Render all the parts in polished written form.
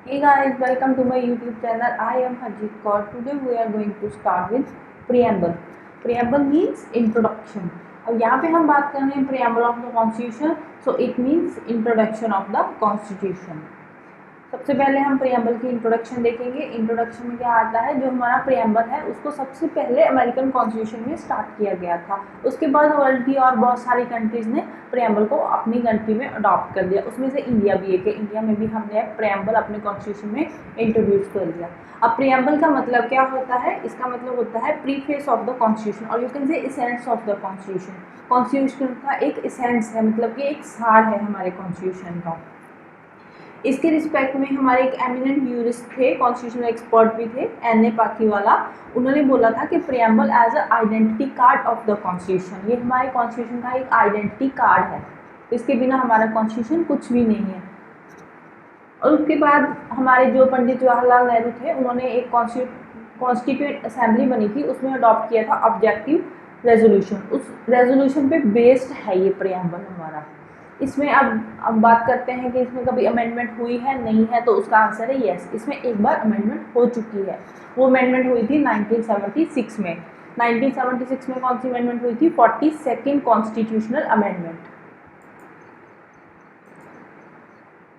Hey guys, welcome to my YouTube channel. I am Harjeet Kaur. Today we are going to start with preamble. Preamble means introduction. अब यहाँ पे हम बात कर रहे हैं preamble of the constitution. So it means introduction of the constitution. सबसे पहले हम प्रियम्बल की इंट्रोडक्शन देखेंगे। इंट्रोडक्शन में क्या आता है, जो हमारा प्रियम्बल है उसको सबसे पहले अमेरिकन कॉन्स्टिट्यूशन में स्टार्ट किया गया था। उसके बाद वर्ल्ड की और बहुत सारी कंट्रीज़ ने प्रियम्बल को अपनी कंट्री में अडॉप्ट कर लिया, उसमें से इंडिया भी एक है। इंडिया में भी हमने प्रियम्बल अपने कॉन्स्टिट्यूशन में इंट्रोड्यूस कर लिया। अब प्रियम्बल का मतलब क्या होता है? इसका मतलब होता है प्रीफेस ऑफ द कॉन्स्टिट्यूशन, और you can say essence of the constitution. Constitution का एक इसेंस है, मतलब कि एक सार है हमारे कॉन्स्टिट्यूशन का। इसके रिस्पेक्ट में हमारे एक एमिनेंट यूरिस्ट थे, कॉन्स्टिट्यूशनल एक्सपर्ट भी थे, N.A. पाकीवाला। उन्होंने बोला था कि preamble as a identity card of the constitution, ये हमारे कॉन्स्टिट्यूशन का एक आइडेंटिटी कार्ड है, इसके बिना हमारा कॉन्स्टिट्यूशन कुछ भी नहीं है। और उसके बाद हमारे जो पंडित जवाहरलाल नेहरू थे, उन्होंने एक कॉन्स्टिट्यूएंट असेंबली बनी थी, उसमें अडॉप्ट किया था ऑब्जेक्टिव रेजोल्यूशन। उस रेजोल्यूशन पे बेस्ड है ये प्रियम्बल हमारा। इसमें अब बात करते हैं कि इसमें कभी अमेंडमेंट हुई है नहीं है, तो उसका आंसर है येस। इसमें एक बार अमेंडमेंट हो चुकी है, वो अमेंडमेंट हुई थी 1976 में। 1976 में कौन सी अमेंडमेंट हुई थी? 42nd कॉन्स्टिट्यूशनल अमेंडमेंट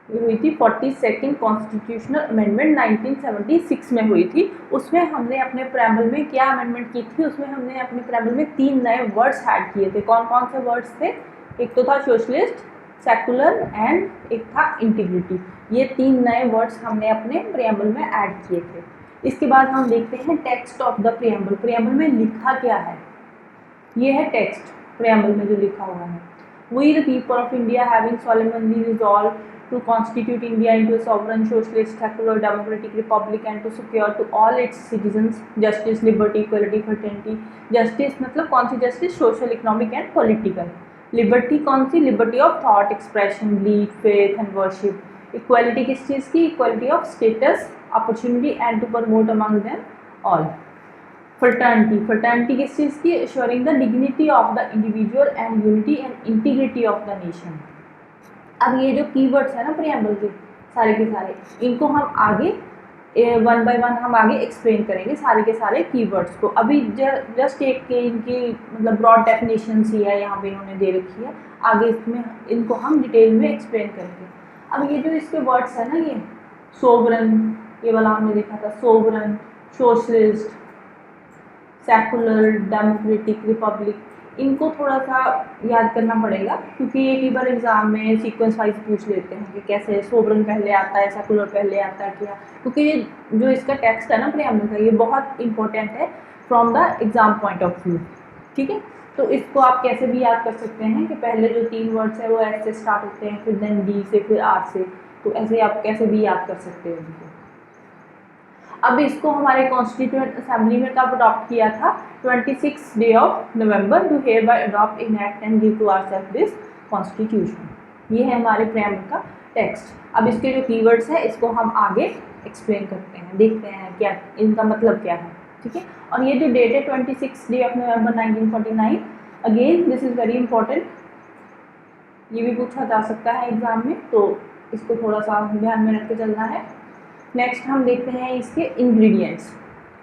हुई थी। 42nd कॉन्स्टिट्यूशनल अमेंडमेंट 1976 में हुई थी। उसमें हमने अपने प्रेम्बल में क्या अमेंडमेंट की थी? उसमें हमने अपने प्रेम्बल में 3 नए वर्ड्स ऐड किए थे। कौन कौन से वर्ड्स थे? एक तो था सोशलिस्ट, सेकुलर एंड एक था इंटीग्रिटी। ये 3 नए वर्ड्स हमने अपने प्रियम्बल में ऐड किए थे। इसके बाद हम देखते हैं text of the preamble. Preamble में लिखा क्या है? ये है टेक्स्ट प्रियम्बल में जो लिखा हुआ है। We the people of India having solemnly resolved to constitute India into a sovereign, socialist, secular, democratic republic and to secure to all its citizens justice, liberty, equality, fraternity। justice मतलब कौन सी justice? social, economic and political। Liberty कौन सी? Liberty of thought, expression, belief, faith and worship. Equality किस चीज़ की? Equality of status, opportunity and to promote among them all. Fraternity, fraternity किस चीज़ की? Assuring the dignity of the individual and unity and integrity of the nation. अब ये जो keywords है ना प्रियम्बल के सारे के सारे, इनको हम आगे 1 बाय 1 हम आगे एक्सप्लेन करेंगे सारे के सारे कीवर्ड्स को। अभी जस्ट एक के इनकी मतलब ब्रॉड डेफिनेशन ही है, यहाँ पे इन्होंने दे रखी है। आगे इसमें इनको हम डिटेल में एक्सप्लेन करेंगे। अब ये जो इसके वर्ड्स है ना, ये सोवरन, ये वाला हमने देखा था, sovereign, socialist, secular, democratic, Republic, इनको थोड़ा सा याद करना पड़ेगा, क्योंकि ये कई बार एग्जाम में सीक्वेंस वाइज पूछ लेते हैं कि कैसे सोवरन पहले आता है, सेकुलर पहले आता है क्या। क्योंकि ये जो इसका टेक्स्ट है ना प्रियम्बल का, ये बहुत इंपॉर्टेंट है from the exam point of view. ठीक है, तो इसको आप कैसे भी याद कर सकते हैं कि पहले जो 3 वर्ड्स है वो एस से स्टार्ट होते हैं, फिर देन डी से, फिर आर से। तो ऐसे आप कैसे भी याद कर सकते हो इनको। अब इसको हमारे कॉन्स्टिट्यूएंट असेंबली में कब अडॉप्ट किया था? 26 day of November to hereby adopt enact and give to ourselves this constitution. ये है हमारे प्रियम्बल का टेक्स्ट। अब इसके जो कीवर्ड्स है इसको हम आगे एक्सप्लेन करते हैं, देखते हैं क्या इनका मतलब क्या है। ठीक है, और ये जो डेट है 26 day of November 1949, again this is very important, ये भी पूछा जा सकता है एग्जाम में, तो इसको थोड़ा सा ध्यान में रख के चलना है। नेक्स्ट हम देखते हैं इसके इंग्रेडिएंट्स,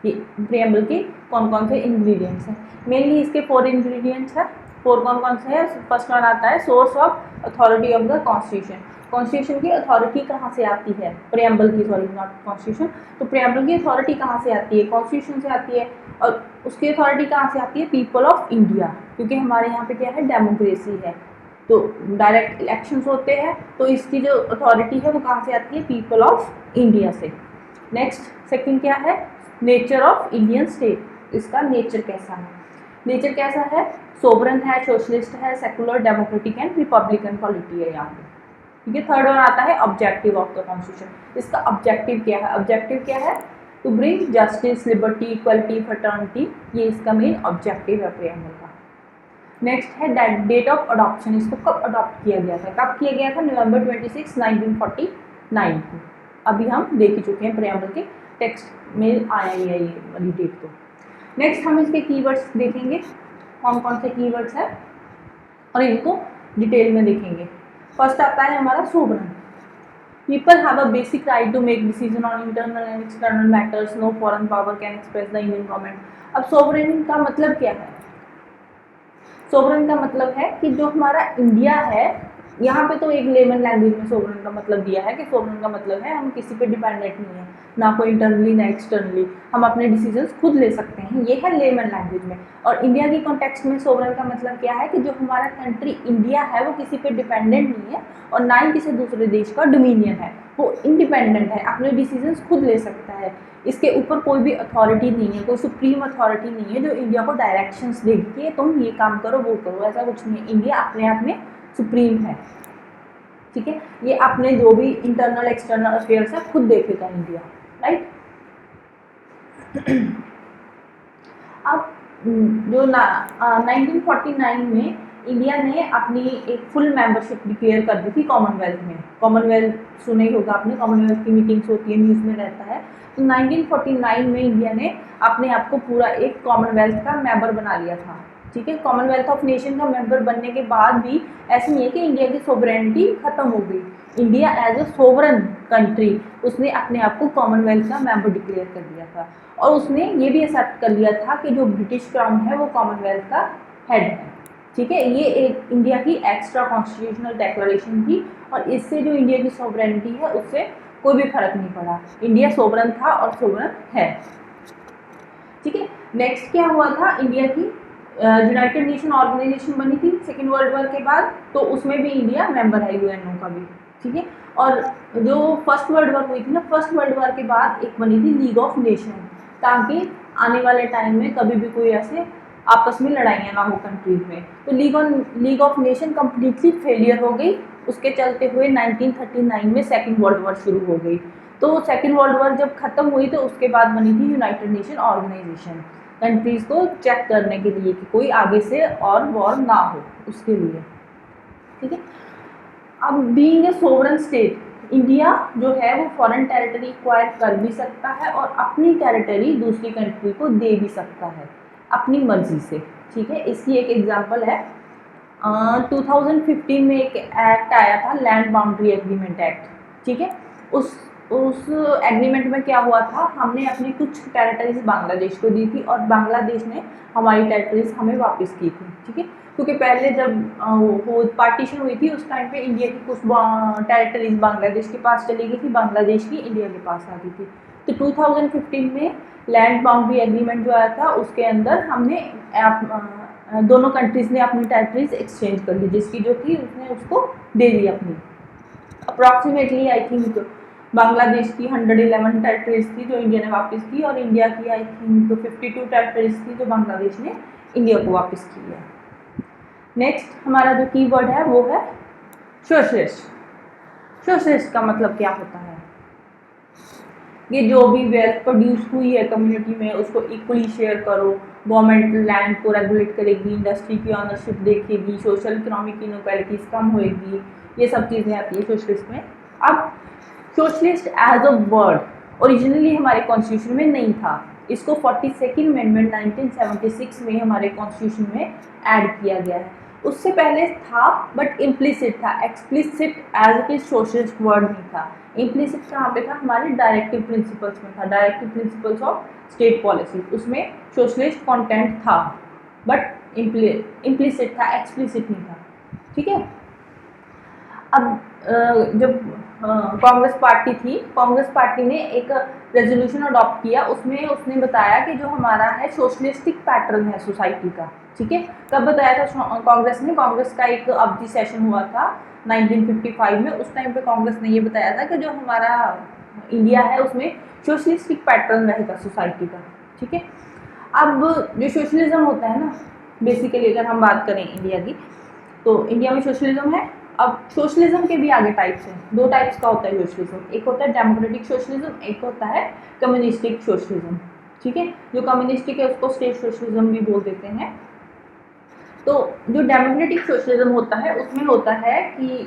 ये प्रियम्बल के कौन कौन से इंग्रेडिएंट्स हैं। मेनली इसके 4 इंग्रेडिएंट्स हैं। 4 कौन कौन से हैं? फर्स्ट वन आता है source of authority of the constitution. Constitution की अथॉरिटी कहाँ से आती है? प्रियम्बल की, सॉरी नॉट कॉन्स्टिट्यूशन। तो प्रियम्बल की अथॉरिटी कहाँ से आती है? कॉन्स्टिट्यूशन से आती है। और उसकी अथॉरिटी कहाँ से आती है? पीपल ऑफ इंडिया, क्योंकि हमारे यहाँ पे क्या है? डेमोक्रेसी है, तो डायरेक्ट इलेक्शंस होते हैं, तो इसकी जो अथॉरिटी है वो कहाँ से आती है? पीपल ऑफ इंडिया से। नेक्स्ट सेकंड क्या है? नेचर ऑफ इंडियन स्टेट, इसका नेचर कैसा है? नेचर कैसा है? सोवरन है, सोशलिस्ट है, secular, democratic and republican polity है यहाँ पे। ठीक है, थर्ड वन आता है ऑब्जेक्टिव ऑफ द कॉन्स्टिट्यूशन। इसका ऑब्जेक्टिव क्या है? ऑब्जेक्टिव क्या है? To bring justice, liberty, equality, fraternity, ये इसका मेन ऑब्जेक्टिव है प्रियम्बल का। नेक्स्ट है डेट ऑफ अडॉप्शन, इसको कब अडॉप्ट किया गया था? कब किया गया था? नवंबर 26, 1949 को। अभी हम देख ही चुके हैं, प्रियम्बल के टेक्स्ट में आया ही है ये वाली डेट को। नेक्स्ट हम इसके कीवर्ड्स देखेंगे, कौन कौन से कीवर्ड्स हैं, और इनको डिटेल में देखेंगे। फर्स्ट आता है हमारा sovereign. People have a basic right to make decision on internal and external matters. No foreign power can express the Indian government. अब सोवरेन का मतलब क्या है? सोवरेन का मतलब है कि जो हमारा इंडिया है, यहाँ पे तो एक लेमन लैंग्वेज में सोवरेन का मतलब दिया है कि सोवरेन का मतलब है हम किसी पे डिपेंडेंट नहीं है, ना कोई इंटरनली ना एक्सटर्नली, हम अपने डिसीजंस खुद ले सकते हैं, ये है लेमन लैंग्वेज में। और इंडिया की कॉन्टेक्स्ट में सोवरेन का मतलब क्या है कि जो हमारा कंट्री इंडिया है वो किसी पे डिपेंडेंट नहीं है और ना ही किसी दूसरे देश का डोमिनियन है, वो इंडिपेंडेंट है, अपने डिसीजंस खुद ले सकता है, इसके ऊपर कोई भी अथॉरिटी नहीं है, कोई सुप्रीम अथॉरिटी नहीं है जो इंडिया को डायरेक्शंस देगी कि तुम ये काम करो वो करो, ऐसा कुछ नहीं है। इंडिया अपने आप में सुप्रीम है, ठीक है, ये अपने जो भी इंटरनल एक्सटर्नल अफेयर्स है खुद देखेगा इंडिया, राइट। अब जो 1949 में इंडिया ने अपनी एक फुल मेंबरशिप डिक्लेयर कर दी थी कॉमनवेल्थ में। कॉमनवेल्थ सुने ही होगा आपने, कॉमनवेल्थ की मीटिंग्स होती है, न्यूज़ में रहता है। तो 1949 में इंडिया ने अपने आप को पूरा एक कॉमनवेल्थ का मेंबर बना लिया था, ठीक है। कॉमनवेल्थ ऑफ नेशन का मेंबर बनने के बाद भी ऐसा नहीं है कि इंडिया की सोवरेनिटी खत्म हो गई। India as a sovereign country उसने अपने आप को कॉमनवेल्थ का मेंबर डिक्लेयर कर दिया था और उसने ये भी एक्सेप्ट कर लिया था कि जो ब्रिटिश क्राउन है वो कॉमनवेल्थ का हेड है, ठीक है। ये एक इंडिया की एक्स्ट्रा कॉन्स्टिट्यूशनल डिक्लेरेशन थी और इससे जो इंडिया की सोवरेनिटी है उससे कोई भी फर्क नहीं पड़ा, इंडिया सोवरन था और सोवरन है, ठीक है। नेक्स्ट क्या हुआ था, इंडिया की यूनाइटेड नेशन ऑर्गेनाइजेशन बनी थी सेकेंड वर्ल्ड वॉर के बाद, तो उसमें भी इंडिया मेंबर है यूएनओ का भी, ठीक है। और जो फर्स्ट वर्ल्ड वॉर हुई थी ना, फर्स्ट वर्ल्ड वॉर के बाद एक बनी थी लीग ऑफ नेशन, ताकि आने वाले टाइम में कभी भी कोई ऐसे आपस में लड़ाइयाँ ना हो कंट्रीज में। तो league of nation completely failure हो गई, उसके चलते हुए 1939 में सेकेंड वर्ल्ड वॉर शुरू हो गई। तो सेकेंड वर्ल्ड वॉर जब खत्म हुई तो उसके बाद बनी थी यूनाइटेड नेशन ऑर्गेनाइजेशन, कंट्रीज को चेक करने के लिए कि कोई आगे से और वॉर ना हो उसके लिए, ठीक है। अब being a sovereign state, India जो है वो फॉरेन टेरिटरी एक्वायर कर भी सकता है और अपनी टेरिटरी दूसरी कंट्री को दे भी सकता है अपनी मर्जी से, ठीक है। इसकी एक एग्जांपल है 2015 में एक एक्ट आया था, लैंड बाउंड्री एग्रीमेंट एक्ट, ठीक है। उस एग्रीमेंट में क्या हुआ था, हमने अपनी कुछ टेरिटरीज बांग्लादेश को दी थी और बांग्लादेश ने हमारी टेरिटरीज हमें वापस की थी, ठीक है। क्योंकि पहले जब वो पार्टीशन हुई थी उस टाइम पे इंडिया की कुछ टेरिटरीज बांग्लादेश के पास चली गई थी, बांग्लादेश की इंडिया के पास आ गई थी। तो 2015 में लैंड बाउंड्री एग्रीमेंट जो आया था उसके अंदर हमने दोनों कंट्रीज ने अपनी टेरिटरीज एक्सचेंज कर ली, जिसकी जो थी उसने उसको दे दी अपनी। अप्रॉक्सीमेटली आई थिंक बांग्लादेश की 111 टेरिटरीज थी जो इंडिया ने वापस की और इंडिया की आई थिंक 52 टेरिटरीज थी जो बांग्लादेश ने इंडिया को वापस की है। नेक्स्ट हमारा जो कीवर्ड है वो है सोशलिस्ट। सोशलिस्ट का मतलब क्या होता है, ये जो भी वेल्थ प्रोड्यूस हुई है कम्युनिटी में उसको इक्वली शेयर करो, गवर्नमेंट लैंड को रेगुलेट करेगी, इंडस्ट्री की ऑनरशिप देखेगी, सोशल इकोनॉमिक इनइक्वालिटीज कम होएगी, ये सब चीज़ें आती है सोशलिस्ट में। अब socialist as a word originally हमारे कॉन्स्टिट्यूशन में नहीं था, इसको 42nd अमेंडमेंट 1976 में हमारे कॉन्स्टिट्यूशन में ऐड किया गया है। उससे पहले था बट इम्प्लिसिट था, explicit as it is socialist word नहीं था। इम्प्लिसिट कहाँ पे था, हमारे डायरेक्टिव प्रिंसिपल्स में था, directive principles of state policy, उसमें सोशलिस्ट कंटेंट था बट इम्प्लिसिट था, एक्सप्लिसिट नहीं था, ठीक है। अब जब कांग्रेस पार्टी थी, कांग्रेस पार्टी ने एक रेजोल्यूशन अडॉप्ट किया, उसमें उसने बताया कि जो हमारा है सोशलिस्टिक पैटर्न है सोसाइटी का, ठीक है। कब बताया था कांग्रेस ने, कांग्रेस का एक अवधि सेशन हुआ था 1955 में, उस टाइम पे कांग्रेस ने ये बताया था कि जो हमारा इंडिया है उसमें सोशलिस्टिक पैटर्न रहेगा सोसाइटी का, ठीक है। अब जो सोशलिज्म होता है ना, बेसिकली अगर हम बात करें इंडिया की, तो इंडिया में सोशलिज्म है। अब सोशलिज्म के भी आगे टाइप्स हैं, दो टाइप्स का होता है सोशलिज्म, एक होता है डेमोक्रेटिक सोशलिज्म, एक होता है कम्युनिस्टिक सोशलिज्म, ठीक है। जो कम्युनिस्टिक है उसको स्टेट सोशलिज्म भी बोल देते हैं। तो जो डेमोक्रेटिक सोशलिज्म होता है उसमें होता है कि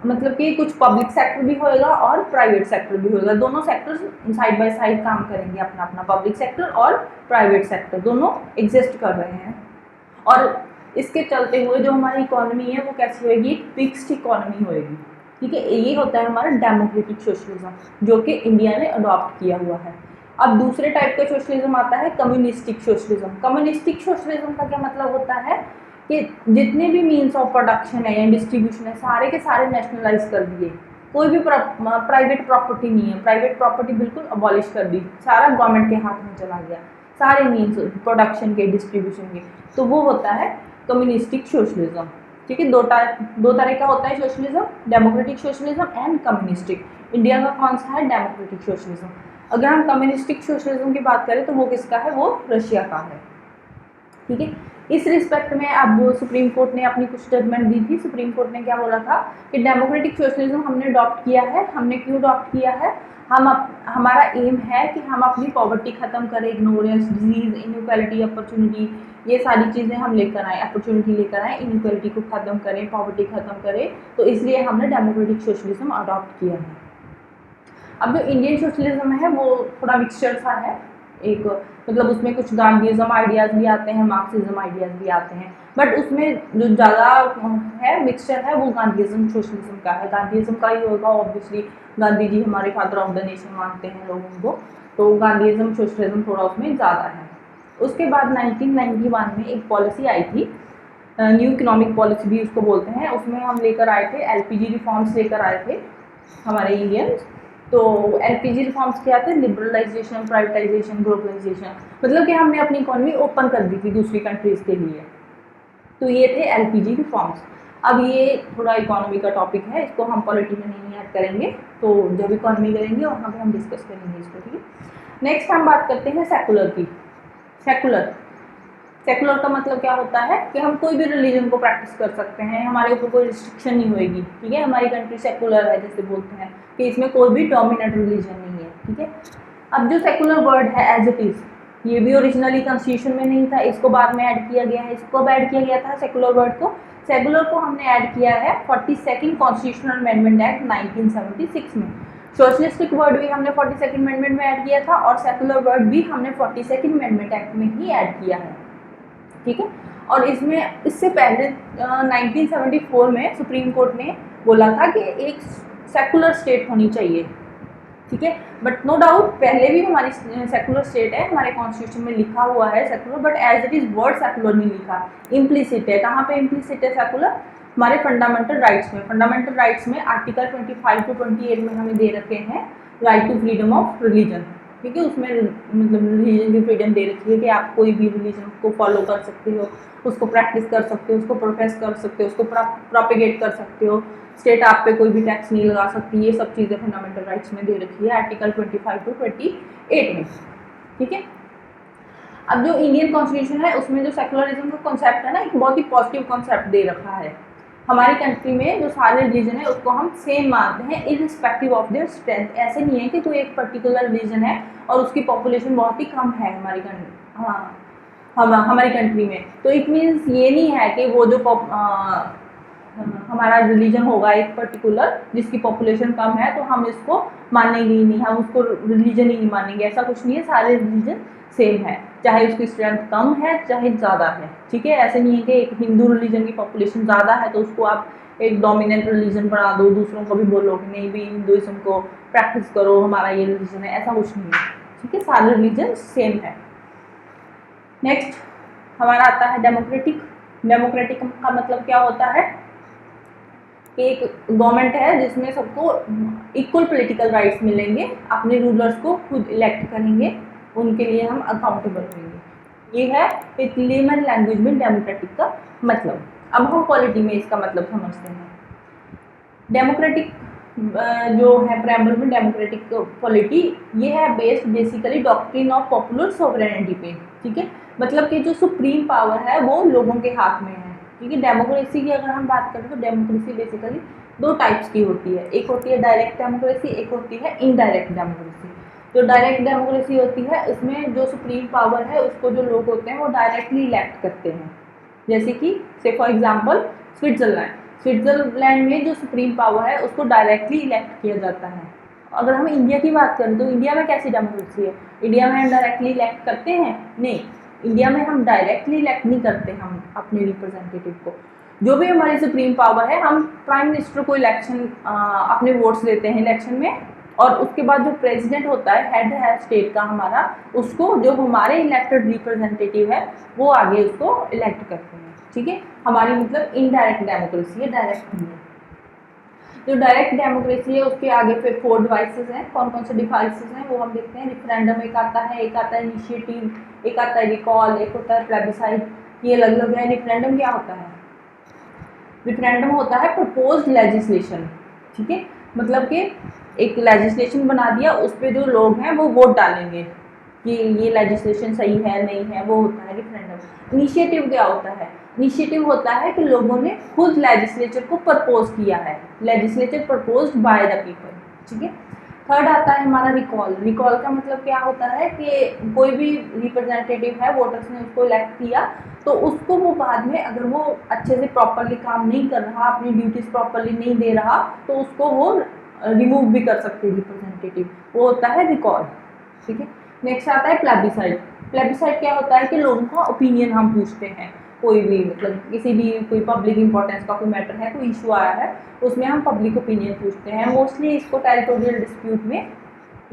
मतलब कि कुछ पब्लिक सेक्टर भी होएगा और प्राइवेट सेक्टर भी होएगा, दोनों सेक्टर्स साइड बाय साइड काम करेंगे अपना अपना, पब्लिक सेक्टर और प्राइवेट सेक्टर दोनों एग्जिस्ट कर रहे हैं। और इसके चलते हुए जो हमारी इकोनॉमी है वो कैसी होएगी, फिक्स्ड इकोनॉमी होएगी, ठीक है, ये होता है हमारा डेमोक्रेटिक सोशलिज्म, जो कि इंडिया ने अडॉप्ट किया हुआ है। अब दूसरे टाइप का सोशलिज्म आता है कम्युनिस्टिक सोशलिज्म। कम्युनिस्टिक सोशलिज्म का क्या मतलब होता है कि जितने भी मीन्स ऑफ प्रोडक्शन है या डिस्ट्रीब्यूशन है, सारे के सारे नेशनलाइज कर दिए। कोई भी प्राइवेट प्रॉपर्टी नहीं है, प्राइवेट प्रॉपर्टी बिल्कुल अबॉलिश कर दी, सारा गवर्नमेंट के हाथ में चला गया, सारे मीन्स प्रोडक्शन के, डिस्ट्रीब्यूशन के। तो वो होता है कम्युनिस्टिक सोशलिज्म। ठीक है, दो तरह का होता है socialism, democratic socialism and communistic. India का कौन सा है? Democratic socialism. अगर हम कम्युनिस्टिक सोशलिज्म की बात करें तो वो किसका है? वो रशिया का है। ठीक है, इस रिस्पेक्ट में अब सुप्रीम कोर्ट ने अपनी कुछ जजमेंट दी थी। सुप्रीम कोर्ट ने क्या बोला था कि डेमोक्रेटिक सोशलिज्म हमने अडॉप्ट किया है। हमने क्यों अडॉप्ट किया है? हमारा एम है कि हम अपनी पॉवर्टी खत्म करें, इग्नोरेंस, डिजीज, इनइक्वालिटी, अपॉर्चुनिटी, ये सारी चीज़ें हम लेकर आए, अपॉर्चुनिटी लेकर आए, इनइक्वालिटी को खत्म करें, पॉवर्टी खत्म करें। तो इसलिए हमने डेमोक्रेटिक सोशलिज्म अडॉप्ट किया है। अब जो इंडियन सोशलिज्म है वो थोड़ा मिक्सचर सा है, एक मतलब उसमें कुछ गांधीज़म आइडियाज़ भी आते हैं, मार्क्सिज्म आइडियाज़ भी आते हैं, बट उसमें जो ज़्यादा है मिक्सचर है वो गांधीज़म सोशलिज्म का है। गांधीज़म का ही होगा ऑब्वियसली, गांधी जी हमारे फादर ऑफ द नेशन मानते हैं लोग उनको, तो गांधीज़म सोशलिज्म थोड़ा उसमें ज़्यादा है। उसके बाद 1991 में एक पॉलिसी आई थी, न्यू इकोनॉमिक पॉलिसी भी उसको बोलते हैं। उसमें हम लेकर आए थे एलपीजी रिफॉर्म्स लेकर आए थे हमारे इंडियंस। तो एलपीजी रिफॉर्म्स क्या थे? लिबरलाइजेशन, प्राइवेटाइजेशन, ग्लोबलाइजेशन, मतलब कि हमने अपनी इकोनॉमी ओपन कर दी थी दूसरी कंट्रीज़ के लिए। तो ये थे एलपीजी रिफॉर्म्स। अब ये थोड़ा इकोनॉमी का टॉपिक है, इसको हम पॉलिटी में नहीं ऐड करेंगे, तो जब इकोनॉमी करेंगे वहाँ पे हम डिस्कस करेंगे इसको। ठीक है, नेक्स्ट हम बात करते हैं सेकुलर की। सेकुलर का मतलब क्या होता है कि हम कोई भी रिलीजन को प्रैक्टिस कर सकते हैं, हमारे ऊपर कोई रिस्ट्रिक्शन नहीं होएगी। ठीक है, हमारी कंट्री सेकुलर है, जैसे बोलते हैं कि इसमें कोई भी डोमिनेंट रिलीजन नहीं है। ठीक है, अब जो सेकुलर वर्ड है एज इट इज़, ये भी ओरिजिनली कॉन्स्टिट्यूशन में नहीं था, इसको बाद में ऐड किया गया है। इसको कब ऐड किया गया था सेकुलर वर्ड को? सेकुलर को हमने ऐड किया है 42nd कॉन्स्टिट्यूशनल अमेंडमेंट एक्ट 1976 में। सोशलिस्टिक वर्ड भी हमने 42nd अमेंडमेंट में ऐड किया था और सेकुलर वर्ड भी हमने 42nd अमेंडमेंट एक्ट में ही ऐड किया है। ठीक है, और इसमें इससे पहले 1974 में सुप्रीम कोर्ट ने बोला था कि एक सेकुलर स्टेट होनी चाहिए। ठीक है, बट नो डाउट पहले भी हमारी सेकुलर स्टेट है, हमारे कॉन्स्टिट्यूशन में लिखा हुआ है secular, but as it is word secular नहीं लिखा, इम्प्लिसिट है। कहाँ पे इम्प्लिसिट है सेकुलर? हमारे फंडामेंटल राइट्स में। फंडामेंटल राइट्स में आर्टिकल 25 to 28 में हमें दे रखे हैं right to freedom of religion. ठीक है, उसमें मतलब रिलीजन की फ्रीडम दे रखी है कि आप कोई भी रिलीजन को फॉलो कर सकते हो, उसको प्रैक्टिस कर सकते हो, उसको प्रोफेस कर सकते हो, उसको प्रोपेगेट कर सकते हो, स्टेट आप पे कोई भी टैक्स नहीं लगा सकती। ये सब चीज़ें फंडामेंटल राइट्स में दे रखी है आर्टिकल 25 to 28 में। ठीक है, अब जो इंडियन कॉन्स्टिट्यूशन है उसमें जो सेकुलरिज्म का कॉन्सेप्ट है ना, एक बहुत ही पॉजिटिव कॉन्सेप्ट दे रखा है। हमारी कंट्री में जो सारे रिलीजन है उसको हम सेम मानते हैं इररिस्पेक्टिव ऑफ देयर स्ट्रेंथ। ऐसे नहीं है कि कोई एक पर्टिकुलर रिलीजन है और उसकी पॉपुलेशन बहुत ही कम है हमारी कंट्री, हमारी कंट्री में, तो इट मीन्स ये नहीं है कि वो जो हमारा रिलीजन होगा एक पर्टिकुलर जिसकी पॉपुलेशन कम है तो हम इसको मानेंगे ही नहीं, हम उसको रिलीजन ही नहीं मानेंगे, ऐसा कुछ नहीं है। सारे रिलीजन सेम है, चाहे उसकी स्ट्रेंथ कम है चाहे ज़्यादा है। ठीक है, ऐसे नहीं है कि एक हिंदू रिलीजन की पॉपुलेशन ज़्यादा है तो उसको आप एक डोमिनेंट रिलीजन बना दो, दूसरों को भी बोलो कि नहीं भी हिंदुइज्म को प्रैक्टिस करो, हमारा ये रिलीजन है, ऐसा कुछ नहीं है। ठीक है, सारे रिलीजन सेम है। नेक्स्ट हमारा आता है डेमोक्रेटिक। डेमोक्रेटिक का मतलब क्या होता है? एक गवर्नमेंट है जिसमें सबको इक्वल पॉलिटिकल राइट्स मिलेंगे, अपने रूलर्स को खुद इलेक्ट करेंगे, उनके लिए हम अकाउंटेबल होंगे। ये है एक लेमन लैंग्वेज में डेमोक्रेटिक का मतलब। अब हम पॉलिटी में इसका मतलब समझते हैं। डेमोक्रेटिक जो है प्रेम्बल में डेमोक्रेटिक पॉलिटी, ये है based basically doctrine of popular sovereignty पे। ठीक है, मतलब कि जो सुप्रीम पावर है वो लोगों के हाथ में है। ठीक है, डेमोक्रेसी की अगर हम बात करें तो डेमोक्रेसी बेसिकली दो टाइप्स की होती है, एक होती है डायरेक्ट डेमोक्रेसी, एक होती है इनडायरेक्ट डेमोक्रेसी। जो डायरेक्ट डेमोक्रेसी होती है इसमें जो सुप्रीम पावर है उसको जो लोग होते हैं वो डायरेक्टली इलेक्ट करते हैं। जैसे कि से फॉर एग्जांपल स्विट्जरलैंड में जो सुप्रीम पावर है उसको डायरेक्टली इलेक्ट किया जाता है। अगर हम इंडिया की बात करें तो इंडिया में कैसी डेमोक्रेसी है? इंडिया में हम डायरेक्टली इलेक्ट करते हैं? नहीं, इंडिया में हम डायरेक्टली इलेक्ट नहीं करते हम अपने रिप्रेजेंटेटिव को। जो भी हमारी सुप्रीम पावर है, हम प्राइम मिनिस्टर को इलेक्शन अपने वोट्स देते हैं इलेक्शन में, और उसके बाद जो प्रेसिडेंट होता है, हेड है स्टेट का हमारा, उसको जो हमारे इलेक्टेड रिप्रेजेंटेटिव है वो आगे उसको इलेक्ट करते हैं। ठीक है, हमारी मतलब इनडायरेक्ट डेमोक्रेसी है, डायरेक्ट नहीं है। जो डायरेक्ट डेमोक्रेसी है उसके आगे फिर 4 डिवाइसेस हैं। कौन कौन से डिवाइसेस हैं वो हम देखते हैं। रेफरेंडम एक आता है, एक आता है इनिशिएटिव, एक आता है रिकॉल, एक होता है प्लेबिसाइड। ये अलग अलग है। रेफरेंडम क्या होता है? रेफरेंडम होता है प्रपोज्ड लेजिस्लेशन। ठीक है, मतलब कि एक लेजिस्लेशन बना दिया, उस पर जो लोग हैं वो वोट डालेंगे कि ये लेजिस्लेशन सही है नहीं है, वो होता है रेफरेंडम। इनिशिएटिव क्या होता है? इनिशिएटिव होता है कि लोगों ने खुद लेजिस्लेचर को प्रपोज किया है, legislature proposed by the people. ठीक है। थर्ड आता है हमारा रिकॉल। रिकॉल का मतलब क्या होता है कि कोई भी रिप्रेजेंटेटिव है, वोटर्स ने उसको इलेक्ट किया, तो उसको वो बाद में अगर वो अच्छे से प्रॉपरली काम नहीं कर रहा, अपनी ड्यूटीज प्रॉपरली नहीं दे रहा, तो उसको वो रिमूव भी कर सकते हैं रिप्रेजेंटेटिव, वो होता है रिकॉल। ठीक है। नेक्स्ट आता है प्लेबिसाइड। प्लेबिसाइड क्या होता है कि लोगों का ओपिनियन हम पूछते हैं, कोई भी मतलब किसी भी कोई पब्लिक इंपॉर्टेंस का कोई मैटर है, कोई इशू आया है, उसमें हम पब्लिक ओपिनियन पूछते हैं। मोस्टली इसको टेरिटोरियल डिस्प्यूट में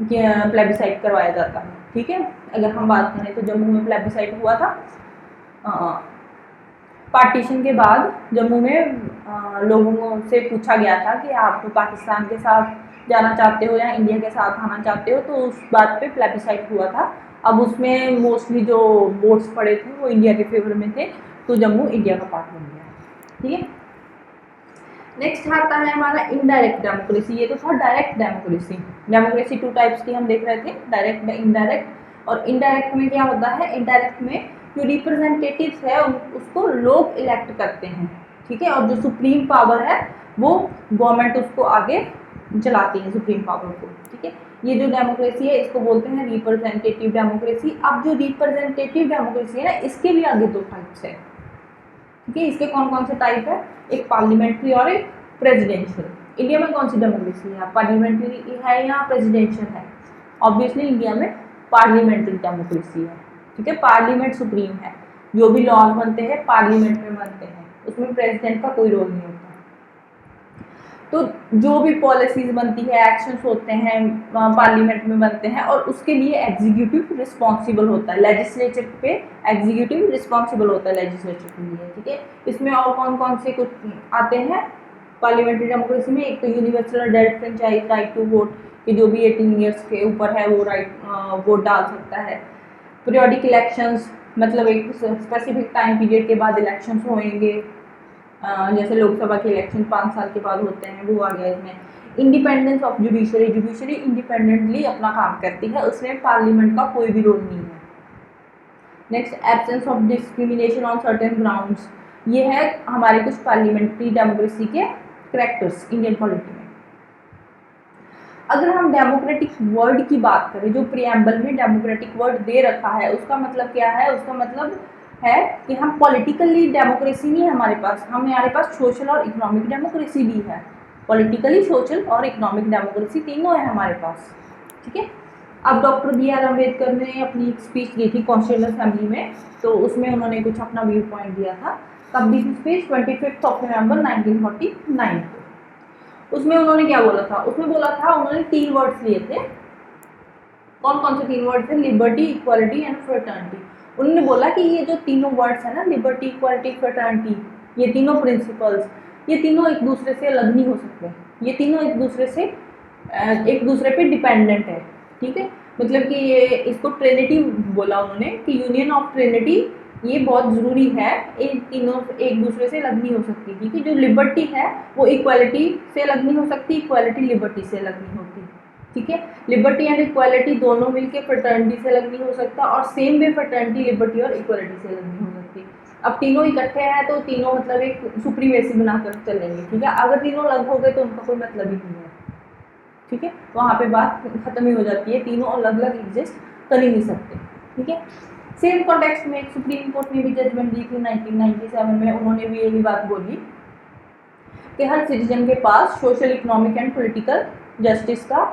प्लेबिसाइड करवाया जाता है। ठीक है। अगर हम बात करें तो जम्मू में प्लेबिसाइड हुआ था। पार्टीशन के बाद जम्मू में लोगों से पूछा गया था कि आप पाकिस्तान के साथ जाना चाहते हो या इंडिया के साथ आना चाहते हो, तो उस बात पे प्लेबिसाइड हुआ था। अब उसमें मोस्टली जो वोट्स पड़े थे वो इंडिया के फेवर में थे, तो जम्मू इंडिया का पार्ट बन गया। ठीक है। नेक्स्ट आता है हमारा इनडायरेक्ट डेमोक्रेसी। ये तो था डायरेक्ट डेमोक्रेसी। डेमोक्रेसी 2 टाइप्स की हम देख रहे थे, डायरेक्ट इनडायरेक्ट। और इनडायरेक्ट में क्या होता है? इनडायरेक्ट में जो रिप्रेजेंटेटिव्स है उसको लोग इलेक्ट करते हैं। ठीक है। और जो सुप्रीम पावर है वो गवर्नमेंट उसको आगे चलाती है, सुप्रीम पावर को। ठीक है। ये जो डेमोक्रेसी है इसको बोलते हैं रिप्रेजेंटेटिव डेमोक्रेसी। अब जो रिप्रेजेंटेटिव डेमोक्रेसी है ना, इसके भी आगे 2 टाइप्स है। ठीक है। इसके कौन कौन से टाइप है? एक पार्लियामेंट्री और एक प्रेसिडेंशियल। इंडिया में कौन सी डेमोक्रेसी है? पार्लियामेंट्री है या प्रेसिडेंशियल है? ऑब्वियसली इंडिया में पार्लियामेंट्री डेमोक्रेसी है। ठीक है। पार्लियामेंट सुप्रीम है, जो भी लॉज बनते हैं पार्लियामेंट में बनते हैं, उसमें प्रेसिडेंट का कोई रोल नहीं होता। तो जो भी पॉलिसीज बनती है, एक्शंस होते हैं, पार्लियामेंट में बनते हैं, और उसके लिए एग्जीक्यूटिव रिस्पॉन्सिबल होता है। लेजिस्लेचर पे एग्जीक्यूटिव रिस्पॉन्सिबल होता है लेजिस्लेचर के लिए। ठीक है। इसमें और कौन कौन से कुछ आते हैं पार्लियामेंट्री डेमोक्रेसी में? एक तो universal direct franchise right to vote, कि जो भी 18 ईयर्स के ऊपर है वो वोट डाल सकता है। पीरियोडिक इलेक्शंस, मतलब एक स्पेसिफिक टाइम पीरियड के बाद इलेक्शंस होंगे, जैसे लोकसभा के इलेक्शन 5 साल के बाद होते हैं, वो आ गया इसमें। Independence of judiciary. Judiciary independently अपना काम करती है, उसमें पार्लियामेंट का कोई भी रोल नहीं है। Next, absence of discrimination on certain grounds. ये है हमारे कुछ पार्लियामेंट्री डेमोक्रेसी के करैक्टर्स इंडियन पॉलिटी में। अगर हम डेमोक्रेटिक वर्ड की बात करें, जो प्रियम्बल में डेमोक्रेटिक वर्ड दे रखा है, उसका मतलब क्या है? उसका मतलब है कि हम पॉलिटिकली डेमोक्रेसी नहीं है हमारे पास, हमारे पास सोशल और इकोनॉमिक डेमोक्रेसी भी है। पॉलिटिकली, सोशल और इकोनॉमिक डेमोक्रेसी तीनों है हमारे पास। ठीक है। अब डॉक्टर बी आर अम्बेडकर ने अपनी एक स्पीच दी थी कॉन्स्टिट्यूशन असेंबली में, तो उसमें उन्होंने कुछ अपना व्यू पॉइंट दिया था। कब दी थी स्पीच? 25 नवंबर 1949 को। उसमें उन्होंने क्या बोला था? उसमें बोला था, उन्होंने 3 वर्ड्स लिए थे। कौन कौन से 3 वर्ड्स थे? Liberty, equality and fraternity. उन्होंने बोला कि ये जो तीनों वर्ड्स है ना, लिबर्टी, इक्वालिटी, फ्रेटर्निटी, ये तीनों प्रिंसिपल्स, ये तीनों एक दूसरे से अलग नहीं हो सकते। ये तीनों एक दूसरे पे डिपेंडेंट है। ठीक है। मतलब कि ये इसको ट्रिनिटी बोला उन्होंने, कि यूनियन ऑफ ट्रिनिटी ये बहुत ज़रूरी है, इन तीनों एक दूसरे से अलग नहीं हो सकती। ठीक है। जो लिबर्टी है वो इक्वालिटी से अलग नहीं हो सकती, इक्वालिटी लिबर्टी से अलग नहीं होती। ठीक है। लिबर्टी एंड इक्वालिटी दोनों मिलके फ्रेटर्निटी से अलग नहीं हो सकता, और सेम वे फ्रेटर्निटी, लिबर्टी और इक्वालिटी से अलग नहीं हो सकती। अब तीनों इकट्ठे हैं तो तीनों मतलब एक सुप्रीमेसी बनाकर चलेंगे। ठीक है। अगर तीनों अलग हो गए तो उनका कोई मतलब ही नहीं है। ठीक है। वहाँ पे बात खत्म ही हो जाती है, तीनों अलग अलग एग्जिस्ट कर ही नहीं सकते। ठीक है। सेम कॉन्टेक्स्ट में एक सुप्रीम कोर्ट ने भी जजमेंट दी थी 1997 में। उन्होंने भी यही बात बोली कि हर सिटीजन के पास social, economic and political justice का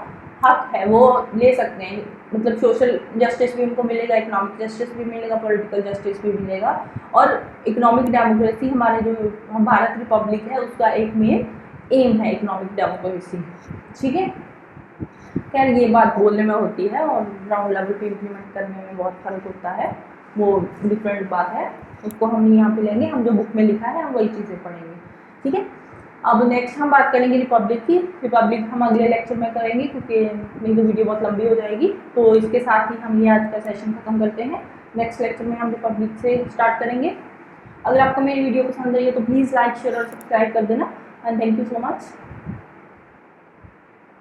हक है वो ले सकते हैं, मतलब सोशल जस्टिस भी उनको मिलेगा, इकोनॉमिक जस्टिस भी मिलेगा, पॉलिटिकल जस्टिस भी मिलेगा। और इकोनॉमिक डेमोक्रेसी हमारे जो भारत रिपब्लिक है उसका एक मेन एम है इकोनॉमिक डेमोक्रेसी। ठीक है, खैर ये बात बोलने में होती है और ग्राउंड लेवल पे इम्प्लीमेंट करने में बहुत फर्क होता है, वो डिफरेंट बात है, उसको हम यहाँ पे लेंगे, हम जो बुक में लिखा है हम वही चीज़ें पढ़ेंगे। ठीक है, अब नेक्स्ट हम बात करेंगे रिपब्लिक की। रिपब्लिक हम अगले लेक्चर में करेंगे क्योंकि नहीं तो वीडियो बहुत लंबी हो जाएगी। तो इसके साथ ही हम ये आज का सेशन खत्म करते हैं। नेक्स्ट लेक्चर में हम रिपब्लिक से स्टार्ट करेंगे। अगर आपको मेरी वीडियो पसंद आई है तो प्लीज़ लाइक शेयर और सब्सक्राइब कर देना and thank you so much.